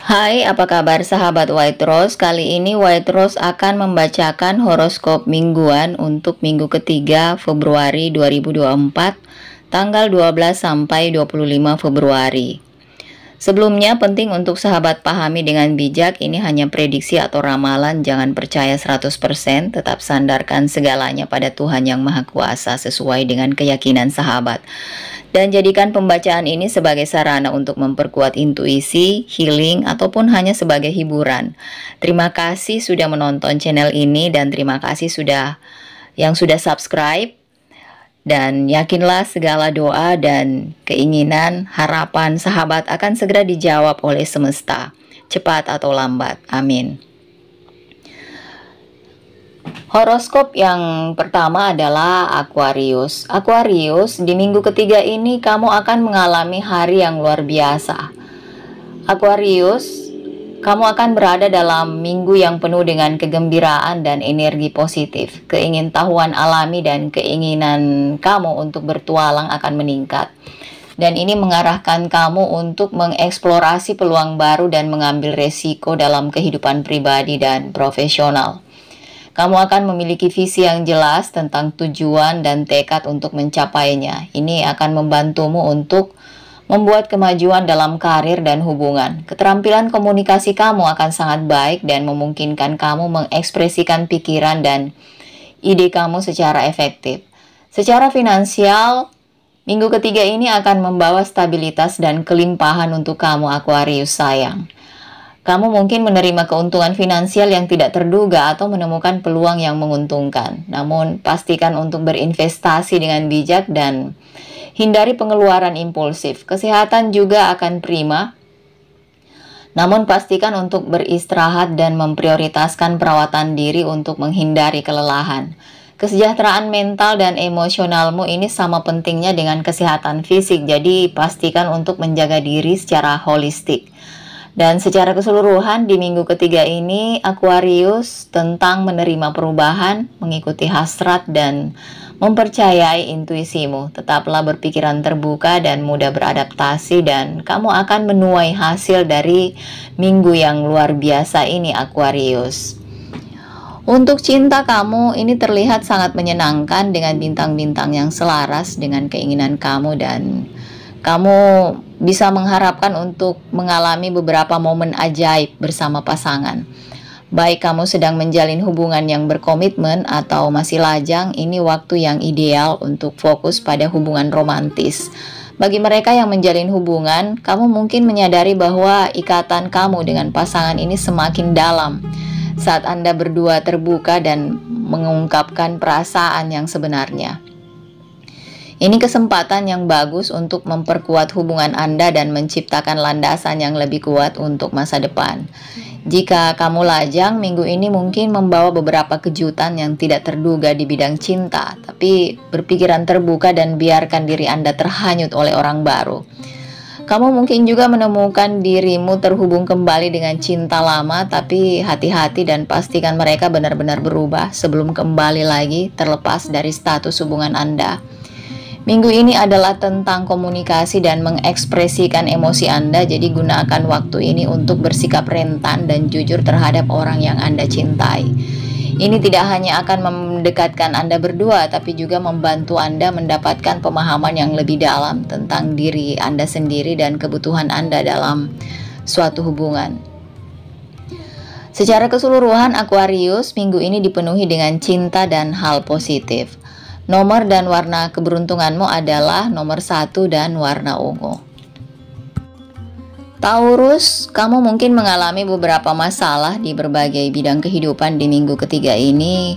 Hai, apa kabar sahabat White Rose? Kali ini White Rose akan membacakan horoskop mingguan untuk minggu ketiga Februari 2024, tanggal 12 sampai 25 Februari. Sebelumnya penting untuk sahabat pahami dengan bijak, ini hanya prediksi atau ramalan, jangan percaya 100%, tetap sandarkan segalanya pada Tuhan Yang Maha Kuasa sesuai dengan keyakinan sahabat. Dan jadikan pembacaan ini sebagai sarana untuk memperkuat intuisi, healing, ataupun hanya sebagai hiburan. Terima kasih sudah menonton channel ini dan terima kasih yang sudah subscribe. Dan yakinlah segala doa dan keinginan, harapan sahabat akan segera dijawab oleh semesta, cepat atau lambat. Amin. Horoskop yang pertama adalah Aquarius. Aquarius, di minggu ketiga ini kamu akan mengalami hari yang luar biasa. Aquarius, kamu akan berada dalam minggu yang penuh dengan kegembiraan dan energi positif. Keingintahuan alami dan keinginan kamu untuk bertualang akan meningkat. Dan ini mengarahkan kamu untuk mengeksplorasi peluang baru dan mengambil resiko dalam kehidupan pribadi dan profesional. Kamu akan memiliki visi yang jelas tentang tujuan dan tekad untuk mencapainya. Ini akan membantumu untuk membuat kemajuan dalam karir dan hubungan. Keterampilan komunikasi kamu akan sangat baik dan memungkinkan kamu mengekspresikan pikiran dan ide kamu secara efektif. Secara finansial, minggu ketiga ini akan membawa stabilitas dan kelimpahan untuk kamu, Aquarius sayang. Kamu mungkin menerima keuntungan finansial yang tidak terduga atau menemukan peluang yang menguntungkan. Namun, pastikan untuk berinvestasi dengan bijak dan hindari pengeluaran impulsif. Kesehatan juga akan prima, namun pastikan untuk beristirahat dan memprioritaskan perawatan diri untuk menghindari kelelahan. Kesejahteraan mental dan emosionalmu ini sama pentingnya dengan kesehatan fisik, jadi pastikan untuk menjaga diri secara holistik. Dan secara keseluruhan di minggu ketiga ini, Aquarius, tentang menerima perubahan, mengikuti hasrat dan mempercayai intuisimu. Tetaplah berpikiran terbuka dan mudah beradaptasi dan kamu akan menuai hasil dari minggu yang luar biasa ini, Aquarius. Untuk cinta kamu, ini terlihat sangat menyenangkan dengan bintang-bintang yang selaras dengan keinginan kamu dan kamu bisa mengharapkan untuk mengalami beberapa momen ajaib bersama pasangan. Baik kamu sedang menjalin hubungan yang berkomitmen atau masih lajang, ini waktu yang ideal untuk fokus pada hubungan romantis. Bagi mereka yang menjalin hubungan, kamu mungkin menyadari bahwa ikatan kamu dengan pasangan ini semakin dalam saat Anda berdua terbuka dan mengungkapkan perasaan yang sebenarnya. Ini kesempatan yang bagus untuk memperkuat hubungan Anda dan menciptakan landasan yang lebih kuat untuk masa depan. Jika kamu lajang, minggu ini mungkin membawa beberapa kejutan yang tidak terduga di bidang cinta, tapi berpikiran terbuka dan biarkan diri Anda terhanyut oleh orang baru. Kamu mungkin juga menemukan dirimu terhubung kembali dengan cinta lama, tapi hati-hati dan pastikan mereka benar-benar berubah sebelum kembali lagi terlepas dari status hubungan Anda. Minggu ini adalah tentang komunikasi dan mengekspresikan emosi Anda, jadi gunakan waktu ini untuk bersikap rentan dan jujur terhadap orang yang Anda cintai. Ini tidak hanya akan mendekatkan Anda berdua, tapi juga membantu Anda mendapatkan pemahaman yang lebih dalam tentang diri Anda sendiri dan kebutuhan Anda dalam suatu hubungan. Secara keseluruhan, Aquarius, minggu ini dipenuhi dengan cinta dan hal positif. Nomor dan warna keberuntunganmu adalah nomor 1 dan warna ungu. Taurus, kamu mungkin mengalami beberapa masalah di berbagai bidang kehidupan di minggu ketiga ini,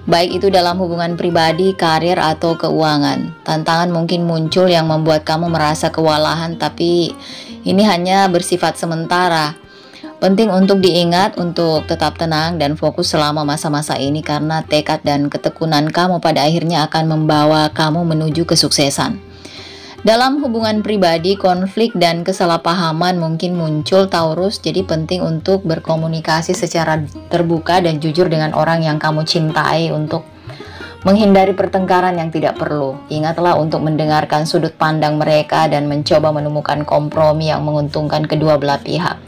baik itu dalam hubungan pribadi, karir, atau keuangan. Tantangan mungkin muncul yang membuat kamu merasa kewalahan, tapi ini hanya bersifat sementara. Penting untuk diingat untuk tetap tenang dan fokus selama masa-masa ini karena tekad dan ketekunan kamu pada akhirnya akan membawa kamu menuju kesuksesan. Dalam hubungan pribadi, konflik dan kesalahpahaman mungkin muncul, Taurus, jadi penting untuk berkomunikasi secara terbuka dan jujur dengan orang yang kamu cintai untuk menghindari pertengkaran yang tidak perlu. Ingatlah untuk mendengarkan sudut pandang mereka dan mencoba menemukan kompromi yang menguntungkan kedua belah pihak.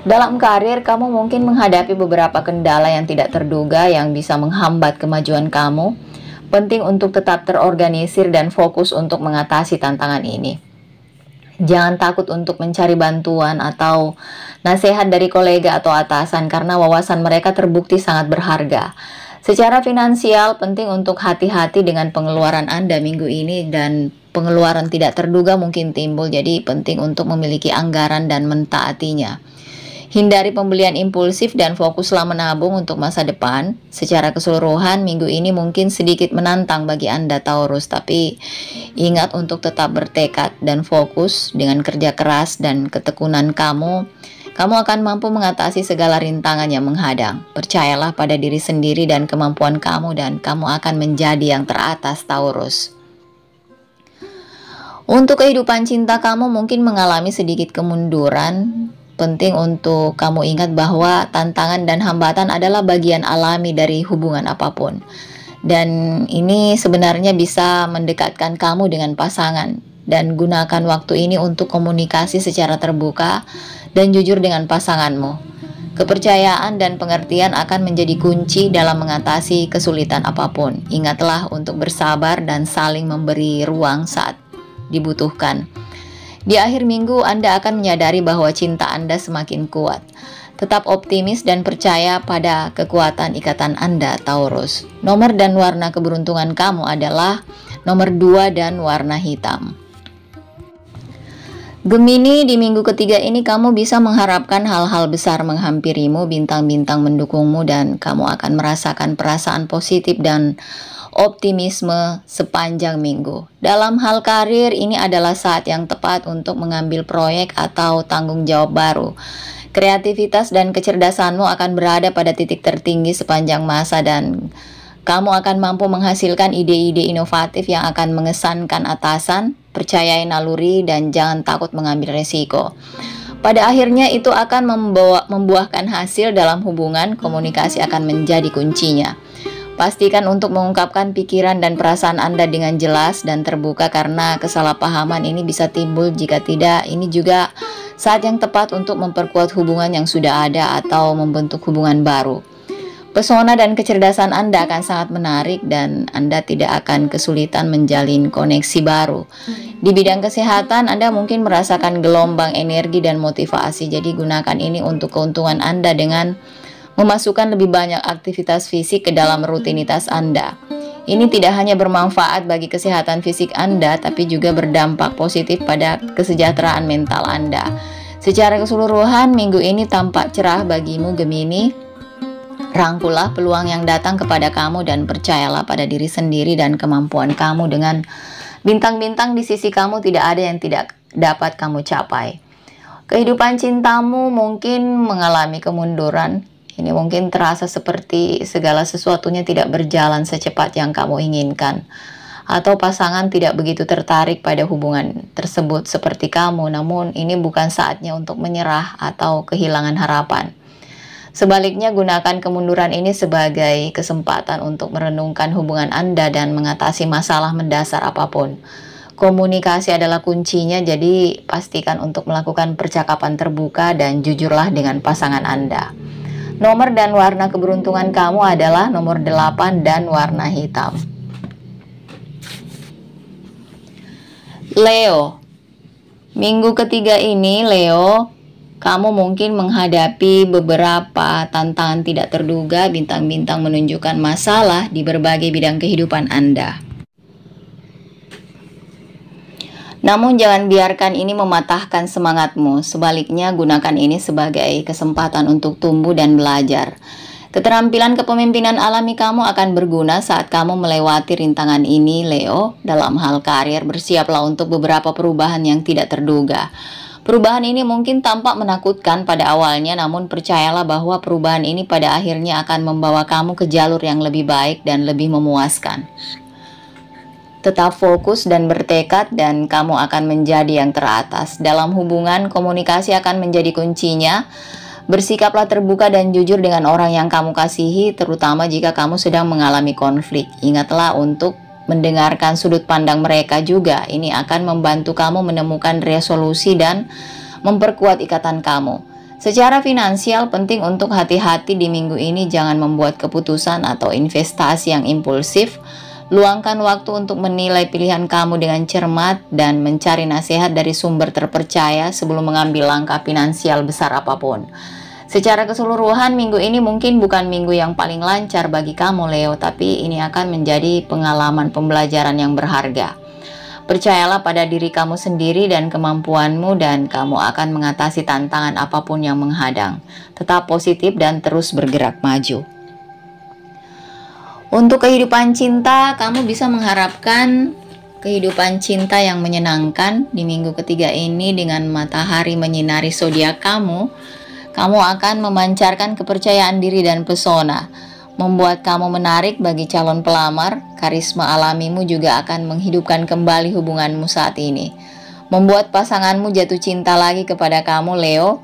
Dalam karir, kamu mungkin menghadapi beberapa kendala yang tidak terduga yang bisa menghambat kemajuan kamu. Penting untuk tetap terorganisir dan fokus untuk mengatasi tantangan ini. Jangan takut untuk mencari bantuan atau nasihat dari kolega atau atasan karena wawasan mereka terbukti sangat berharga. Secara finansial, penting untuk hati-hati dengan pengeluaran Anda minggu ini dan pengeluaran tidak terduga mungkin timbul, jadi penting untuk memiliki anggaran dan mentaatinya. Hindari pembelian impulsif dan fokuslah menabung untuk masa depan. Secara keseluruhan, minggu ini mungkin sedikit menantang bagi Anda Taurus, tapi ingat untuk tetap bertekad dan fokus dengan kerja keras dan ketekunan kamu akan mampu mengatasi segala rintangan yang menghadang. Percayalah pada diri sendiri dan kemampuan kamu dan kamu akan menjadi yang teratas Taurus. Untuk kehidupan cinta kamu mungkin mengalami sedikit kemunduran. Penting untuk kamu ingat bahwa tantangan dan hambatan adalah bagian alami dari hubungan apapun. Dan ini sebenarnya bisa mendekatkan kamu dengan pasangan. Dan gunakan waktu ini untuk komunikasi secara terbuka dan jujur dengan pasanganmu. Kepercayaan dan pengertian akan menjadi kunci dalam mengatasi kesulitan apapun. Ingatlah untuk bersabar dan saling memberi ruang saat dibutuhkan. Di akhir minggu, Anda akan menyadari bahwa cinta Anda semakin kuat. Tetap optimis dan percaya pada kekuatan ikatan Anda, Taurus. Nomor dan warna keberuntungan kamu adalah nomor 2 dan warna hitam. Gemini, di minggu ketiga ini kamu bisa mengharapkan hal-hal besar menghampirimu, bintang-bintang mendukungmu, dan kamu akan merasakan perasaan positif dan optimisme sepanjang minggu. Dalam hal karir, ini adalah saat yang tepat untuk mengambil proyek atau tanggung jawab baru. Kreativitas dan kecerdasanmu akan berada pada titik tertinggi sepanjang masa dan kamu akan mampu menghasilkan ide-ide inovatif yang akan mengesankan atasan. Percayai naluri dan jangan takut mengambil resiko. Pada akhirnya itu akan membuahkan hasil dalam hubungan. Komunikasi akan menjadi kuncinya. Pastikan untuk mengungkapkan pikiran dan perasaan Anda dengan jelas dan terbuka karena kesalahpahaman ini bisa timbul. Jika tidak, ini juga saat yang tepat untuk memperkuat hubungan yang sudah ada atau membentuk hubungan baru. Pesona dan kecerdasan Anda akan sangat menarik dan Anda tidak akan kesulitan menjalin koneksi baru. Di bidang kesehatan, Anda mungkin merasakan gelombang energi dan motivasi. Jadi gunakan ini untuk keuntungan Anda dengan memasukkan lebih banyak aktivitas fisik ke dalam rutinitas Anda. Ini tidak hanya bermanfaat bagi kesehatan fisik Anda, tapi juga berdampak positif pada kesejahteraan mental Anda. Secara keseluruhan, minggu ini tampak cerah bagimu Gemini. Rangkullah peluang yang datang kepada kamu dan percayalah pada diri sendiri dan kemampuan kamu. Dengan bintang-bintang di sisi kamu, tidak ada yang tidak dapat kamu capai. Kehidupan cintamu mungkin mengalami kemunduran. Ini mungkin terasa seperti segala sesuatunya tidak berjalan secepat yang kamu inginkan. Atau pasangan tidak begitu tertarik pada hubungan tersebut seperti kamu. Namun ini bukan saatnya untuk menyerah atau kehilangan harapan. Sebaliknya, gunakan kemunduran ini sebagai kesempatan untuk merenungkan hubungan Anda dan mengatasi masalah mendasar apapun. Komunikasi adalah kuncinya, jadi pastikan untuk melakukan percakapan terbuka dan jujurlah dengan pasangan Anda. Nomor dan warna keberuntungan kamu adalah nomor 8 dan warna hitam. Leo, minggu ketiga ini Leo, kamu mungkin menghadapi beberapa tantangan tidak terduga. Bintang-bintang menunjukkan masalah di berbagai bidang kehidupan Anda. Namun jangan biarkan ini mematahkan semangatmu. Sebaliknya, gunakan ini sebagai kesempatan untuk tumbuh dan belajar. Keterampilan kepemimpinan alami kamu akan berguna saat kamu melewati rintangan ini, Leo. Dalam hal karir, bersiaplah untuk beberapa perubahan yang tidak terduga. Perubahan ini mungkin tampak menakutkan pada awalnya, namun percayalah bahwa perubahan ini pada akhirnya akan membawa kamu ke jalur yang lebih baik dan lebih memuaskan. Tetap fokus dan bertekad dan kamu akan menjadi yang teratas. Dalam hubungan, komunikasi akan menjadi kuncinya. Bersikaplah terbuka dan jujur dengan orang yang kamu kasihi, terutama jika kamu sedang mengalami konflik. Ingatlah untuk mendengarkan sudut pandang mereka juga. Ini akan membantu kamu menemukan resolusi dan memperkuat ikatan kamu. Secara finansial, penting untuk hati-hati di minggu ini, jangan membuat keputusan atau investasi yang impulsif. Luangkan waktu untuk menilai pilihan kamu dengan cermat dan mencari nasihat dari sumber terpercaya sebelum mengambil langkah finansial besar apapun. Secara keseluruhan, minggu ini mungkin bukan minggu yang paling lancar bagi kamu, Leo, tapi ini akan menjadi pengalaman pembelajaran yang berharga. Percayalah pada diri kamu sendiri dan kemampuanmu, dan kamu akan mengatasi tantangan apapun yang menghadang. Tetap positif dan terus bergerak maju. Untuk kehidupan cinta, kamu bisa mengharapkan kehidupan cinta yang menyenangkan di minggu ketiga ini. Dengan matahari menyinari zodiak kamu, kamu akan memancarkan kepercayaan diri dan pesona, membuat kamu menarik bagi calon pelamar. Karisma alamimu juga akan menghidupkan kembali hubunganmu saat ini, membuat pasanganmu jatuh cinta lagi kepada kamu, Leo.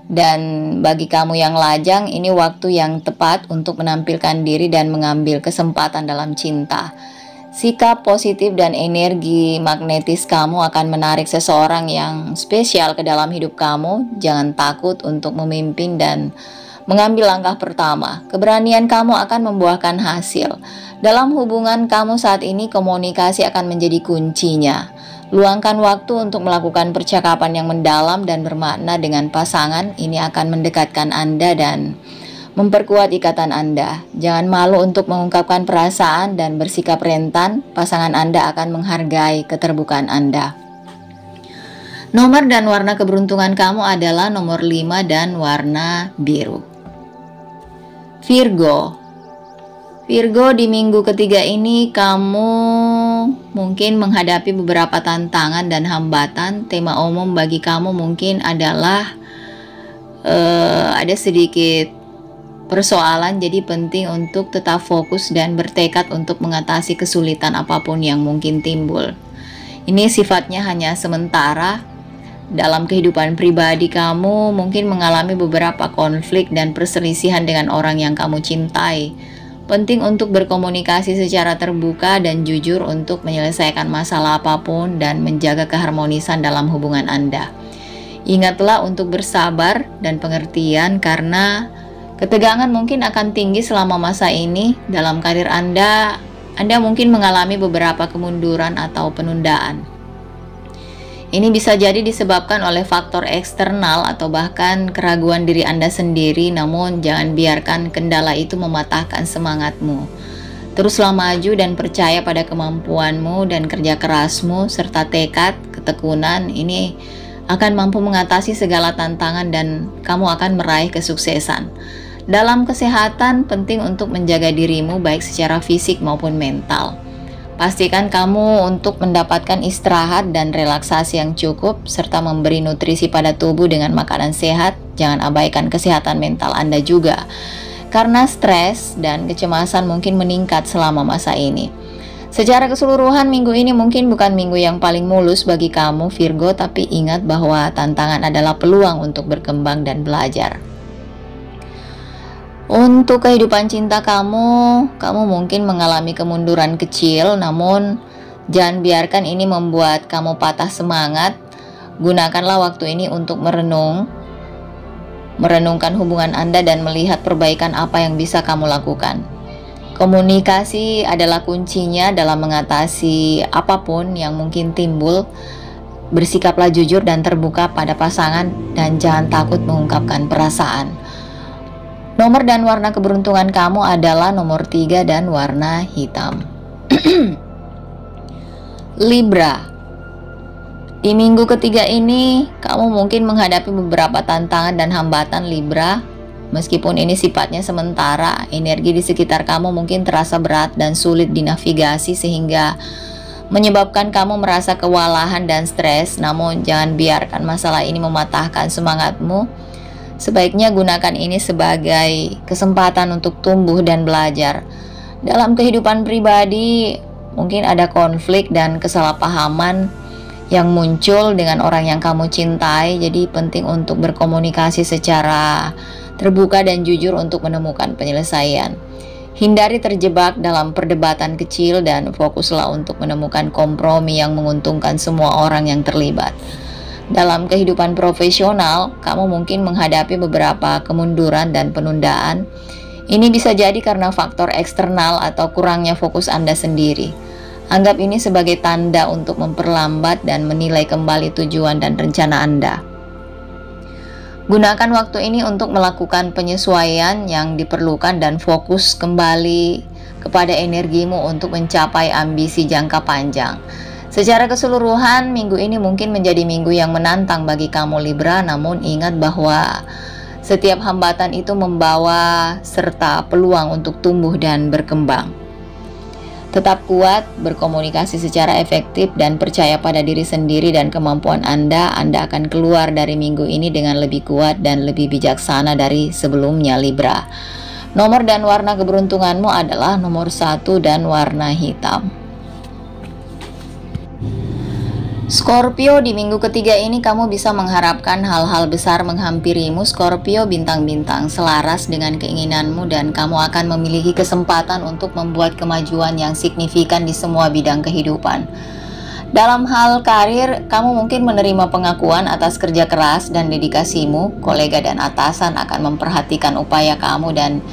Dan bagi kamu yang lajang, ini waktu yang tepat untuk menampilkan diri dan mengambil kesempatan dalam cinta. Sikap positif dan energi magnetis kamu akan menarik seseorang yang spesial ke dalam hidup kamu. Jangan takut untuk memimpin dan mengambil langkah pertama. Keberanian kamu akan membuahkan hasil. Dalam hubungan kamu saat ini, komunikasi akan menjadi kuncinya. Luangkan waktu untuk melakukan percakapan yang mendalam dan bermakna dengan pasangan. Ini akan mendekatkan Anda dan memperkuat ikatan Anda. Jangan malu untuk mengungkapkan perasaan dan bersikap rentan. Pasangan Anda akan menghargai keterbukaan Anda. Nomor dan warna keberuntungan kamu adalah nomor 5 dan warna biru. Virgo, di minggu ketiga ini kamu mungkin menghadapi beberapa tantangan dan hambatan. Tema umum bagi kamu mungkin adalah ada sedikit persoalan, jadi penting untuk tetap fokus dan bertekad untuk mengatasi kesulitan apapun yang mungkin timbul. Ini sifatnya hanya sementara. Dalam kehidupan pribadi kamu mungkin mengalami beberapa konflik dan perselisihan dengan orang yang kamu cintai. Penting untuk berkomunikasi secara terbuka dan jujur untuk menyelesaikan masalah apapun dan menjaga keharmonisan dalam hubungan Anda. Ingatlah untuk bersabar dan pengertian, karena ketegangan mungkin akan tinggi selama masa ini. Dalam karir Anda mungkin mengalami beberapa kemunduran atau penundaan. Ini bisa jadi disebabkan oleh faktor eksternal atau bahkan keraguan diri Anda sendiri, namun jangan biarkan kendala itu mematahkan semangatmu. Teruslah maju dan percaya pada kemampuanmu dan kerja kerasmu, serta tekad, ketekunan. Ini akan mampu mengatasi segala tantangan dan kamu akan meraih kesuksesan. Dalam kesehatan, penting untuk menjaga dirimu baik secara fisik maupun mental. Pastikan kamu untuk mendapatkan istirahat dan relaksasi yang cukup, serta memberi nutrisi pada tubuh dengan makanan sehat. Jangan abaikan kesehatan mental Anda juga, karena stres dan kecemasan mungkin meningkat selama masa ini. Secara keseluruhan, minggu ini mungkin bukan minggu yang paling mulus bagi kamu, Virgo, tapi ingat bahwa tantangan adalah peluang untuk berkembang dan belajar. Untuk kehidupan cinta kamu mungkin mengalami kemunduran kecil, namun jangan biarkan ini membuat kamu patah semangat. Gunakanlah waktu ini untuk merenungkan hubungan Anda dan melihat perbaikan apa yang bisa kamu lakukan. Komunikasi adalah kuncinya dalam mengatasi apapun yang mungkin timbul. Bersikaplah jujur dan terbuka pada pasangan dan jangan takut mengungkapkan perasaan. Nomor dan warna keberuntungan kamu adalah nomor 3 dan warna hitam. Libra, di minggu ketiga ini kamu mungkin menghadapi beberapa tantangan dan hambatan, Libra. Meskipun ini sifatnya sementara, energi di sekitar kamu mungkin terasa berat dan sulit dinavigasi sehingga menyebabkan kamu merasa kewalahan dan stres. Namun jangan biarkan masalah ini mematahkan semangatmu. Sebaiknya gunakan ini sebagai kesempatan untuk tumbuh dan belajar. Dalam kehidupan pribadi, mungkin ada konflik dan kesalahpahaman yang muncul dengan orang yang kamu cintai. Jadi penting untuk berkomunikasi secara terbuka dan jujur untuk menemukan penyelesaian. Hindari terjebak dalam perdebatan kecil dan fokuslah untuk menemukan kompromi yang menguntungkan semua orang yang terlibat. Dalam kehidupan profesional, kamu mungkin menghadapi beberapa kemunduran dan penundaan. Ini bisa jadi karena faktor eksternal atau kurangnya fokus Anda sendiri. Anggap ini sebagai tanda untuk memperlambat dan menilai kembali tujuan dan rencana Anda. Gunakan waktu ini untuk melakukan penyesuaian yang diperlukan dan fokus kembali kepada energimu untuk mencapai ambisi jangka panjang. Secara keseluruhan, minggu ini mungkin menjadi minggu yang menantang bagi kamu Libra, namun ingat bahwa setiap hambatan itu membawa serta peluang untuk tumbuh dan berkembang. Tetap kuat, berkomunikasi secara efektif, dan percaya pada diri sendiri dan kemampuan Anda akan keluar dari minggu ini dengan lebih kuat dan lebih bijaksana dari sebelumnya Libra. Nomor dan warna keberuntunganmu adalah nomor 1 dan warna hitam. Scorpio, di minggu ketiga ini kamu bisa mengharapkan hal-hal besar menghampirimu. Scorpio, bintang-bintang selaras dengan keinginanmu dan kamu akan memiliki kesempatan untuk membuat kemajuan yang signifikan di semua bidang kehidupan. Dalam hal karir, kamu mungkin menerima pengakuan atas kerja keras dan dedikasimu. Kolega dan atasan akan memperhatikan upaya kamu dan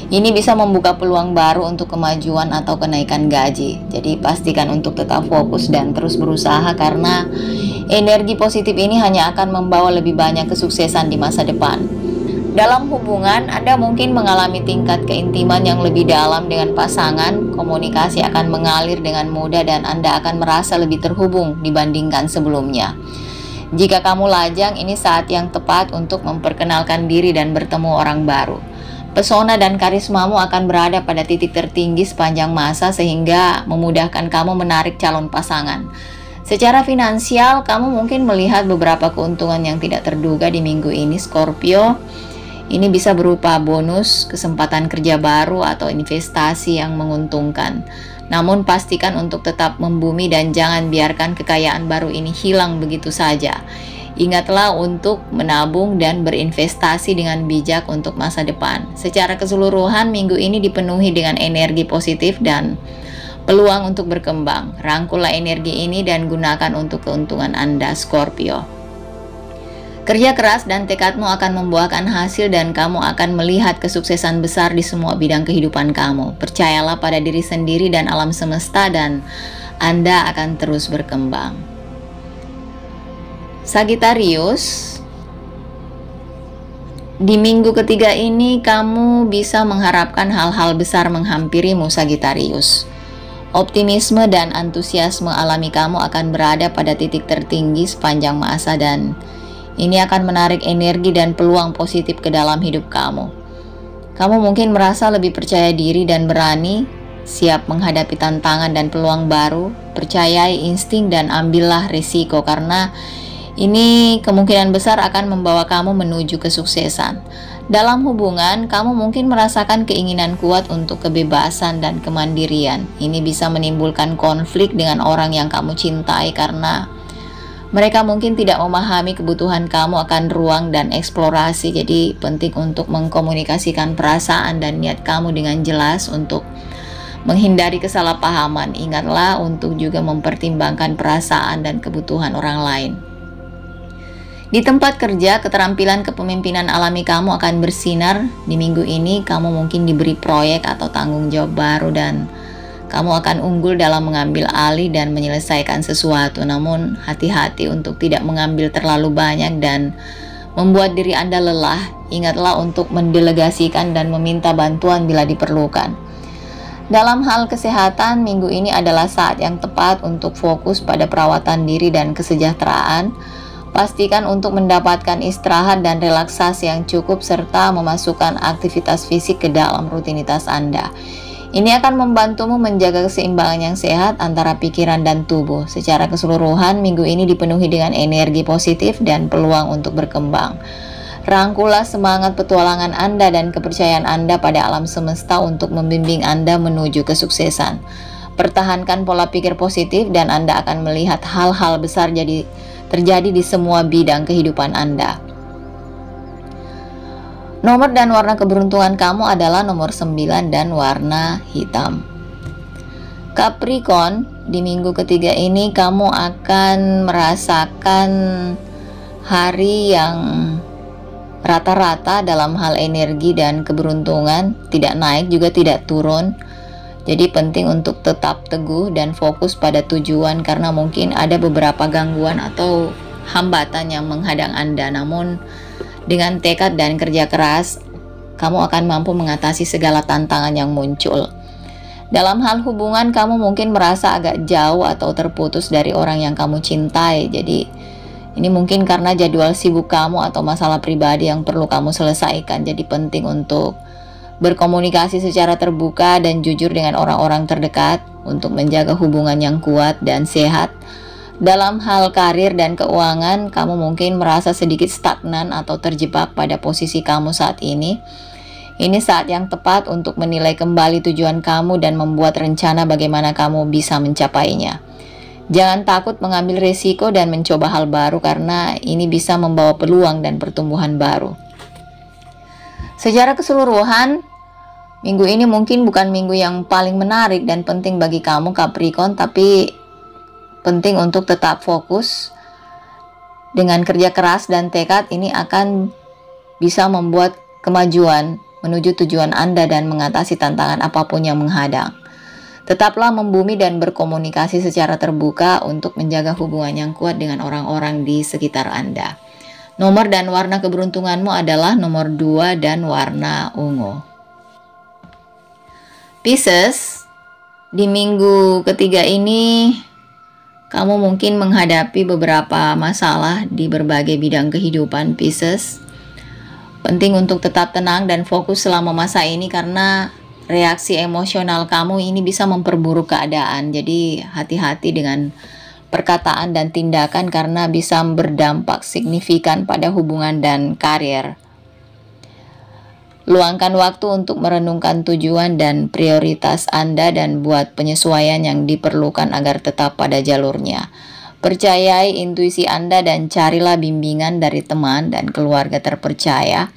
ini bisa membuka peluang baru untuk kemajuan atau kenaikan gaji. Jadi pastikan untuk tetap fokus dan terus berusaha karena energi positif ini hanya akan membawa lebih banyak kesuksesan di masa depan. Dalam hubungan, Anda mungkin mengalami tingkat keintiman yang lebih dalam dengan pasangan. Komunikasi akan mengalir dengan mudah dan Anda akan merasa lebih terhubung dibandingkan sebelumnya. Jika kamu lajang, ini saat yang tepat untuk memperkenalkan diri dan bertemu orang baru. Pesona dan karismamu akan berada pada titik tertinggi sepanjang masa sehingga memudahkan kamu menarik calon pasangan. Secara finansial, kamu mungkin melihat beberapa keuntungan yang tidak terduga di minggu ini, Scorpio. Ini bisa berupa bonus, kesempatan kerja baru, atau investasi yang menguntungkan. Namun pastikan untuk tetap membumi dan jangan biarkan kekayaan baru ini hilang begitu saja. Ingatlah untuk menabung dan berinvestasi dengan bijak untuk masa depan. Secara keseluruhan, minggu ini dipenuhi dengan energi positif dan peluang untuk berkembang. Rangkullah energi ini dan gunakan untuk keuntungan Anda, Scorpio. Kerja keras dan tekadmu akan membuahkan hasil dan kamu akan melihat kesuksesan besar di semua bidang kehidupan kamu. Percayalah pada diri sendiri dan alam semesta dan Anda akan terus berkembang. Sagittarius, di minggu ketiga ini kamu bisa mengharapkan hal-hal besar menghampirimu, Sagittarius. Optimisme dan antusiasme alami kamu akan berada pada titik tertinggi sepanjang masa dan ini akan menarik energi dan peluang positif ke dalam hidup kamu. Kamu mungkin merasa lebih percaya diri dan berani, siap menghadapi tantangan dan peluang baru. Percayai insting dan ambillah risiko karena ini kemungkinan besar akan membawa kamu menuju kesuksesan. Dalam hubungan, kamu mungkin merasakan keinginan kuat untuk kebebasan dan kemandirian. Ini bisa menimbulkan konflik dengan orang yang kamu cintai karena mereka mungkin tidak memahami kebutuhan kamu akan ruang dan eksplorasi. Jadi penting untuk mengkomunikasikan perasaan dan niat kamu dengan jelas untuk menghindari kesalahpahaman. Ingatlah untuk juga mempertimbangkan perasaan dan kebutuhan orang lain. Di tempat kerja, keterampilan kepemimpinan alami kamu akan bersinar. Di minggu ini, kamu mungkin diberi proyek atau tanggung jawab baru dan kamu akan unggul dalam mengambil alih dan menyelesaikan sesuatu. Namun, hati-hati untuk tidak mengambil terlalu banyak dan membuat diri Anda lelah. Ingatlah untuk mendelegasikan dan meminta bantuan bila diperlukan. Dalam hal kesehatan, minggu ini adalah saat yang tepat untuk fokus pada perawatan diri dan kesejahteraan. Pastikan untuk mendapatkan istirahat dan relaksasi yang cukup serta memasukkan aktivitas fisik ke dalam rutinitas Anda. Ini akan membantumu menjaga keseimbangan yang sehat antara pikiran dan tubuh. Secara keseluruhan, minggu ini dipenuhi dengan energi positif dan peluang untuk berkembang. Rangkullah semangat petualangan Anda dan kepercayaan Anda pada alam semesta untuk membimbing Anda menuju kesuksesan. Pertahankan pola pikir positif dan Anda akan melihat hal-hal besar terjadi di semua bidang kehidupan Anda. Nomor dan warna keberuntungan kamu adalah nomor 9 dan warna hitam. Capricorn, di minggu ketiga ini kamu akan merasakan hari yang rata-rata dalam hal energi dan keberuntungan, tidak naik juga tidak turun. Jadi penting untuk tetap teguh dan fokus pada tujuan, karena mungkin ada beberapa gangguan atau hambatan yang menghadang Anda. Namun dengan tekad dan kerja keras, kamu akan mampu mengatasi segala tantangan yang muncul. Dalam hal hubungan, kamu mungkin merasa agak jauh atau terputus dari orang yang kamu cintai. Jadi ini mungkin karena jadwal sibuk kamu atau masalah pribadi yang perlu kamu selesaikan. Jadi penting untuk berkomunikasi secara terbuka dan jujur dengan orang-orang terdekat untuk menjaga hubungan yang kuat dan sehat. Dalam hal karir dan keuangan, kamu mungkin merasa sedikit stagnan atau terjebak pada posisi kamu saat ini. Ini saat yang tepat untuk menilai kembali tujuan kamu dan membuat rencana bagaimana kamu bisa mencapainya. Jangan takut mengambil risiko dan mencoba hal baru, karena ini bisa membawa peluang dan pertumbuhan baru. Secara keseluruhan, minggu ini mungkin bukan minggu yang paling menarik dan penting bagi kamu Capricorn, tapi penting untuk tetap fokus. Dengan kerja keras dan tekad, ini akan bisa membuat kemajuan menuju tujuan Anda dan mengatasi tantangan apapun yang menghadang. Tetaplah membumi dan berkomunikasi secara terbuka untuk menjaga hubungan yang kuat dengan orang-orang di sekitar Anda. Nomor dan warna keberuntunganmu adalah nomor 2 dan warna ungu. Pisces, di minggu ketiga ini kamu mungkin menghadapi beberapa masalah di berbagai bidang kehidupan Pisces. Penting untuk tetap tenang dan fokus selama masa ini, karena reaksi emosional kamu ini bisa memperburuk keadaan. Jadi hati-hati dengan perkataan dan tindakan karena bisa berdampak signifikan pada hubungan dan karir. Luangkan waktu untuk merenungkan tujuan dan prioritas Anda dan buat penyesuaian yang diperlukan agar tetap pada jalurnya. Percayai intuisi Anda dan carilah bimbingan dari teman dan keluarga terpercaya.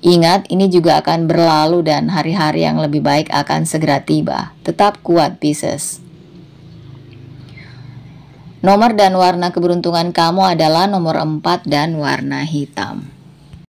Ingat, ini juga akan berlalu dan hari-hari yang lebih baik akan segera tiba. Tetap kuat, Pisces. Nomor dan warna keberuntungan kamu adalah nomor 4 dan warna hitam.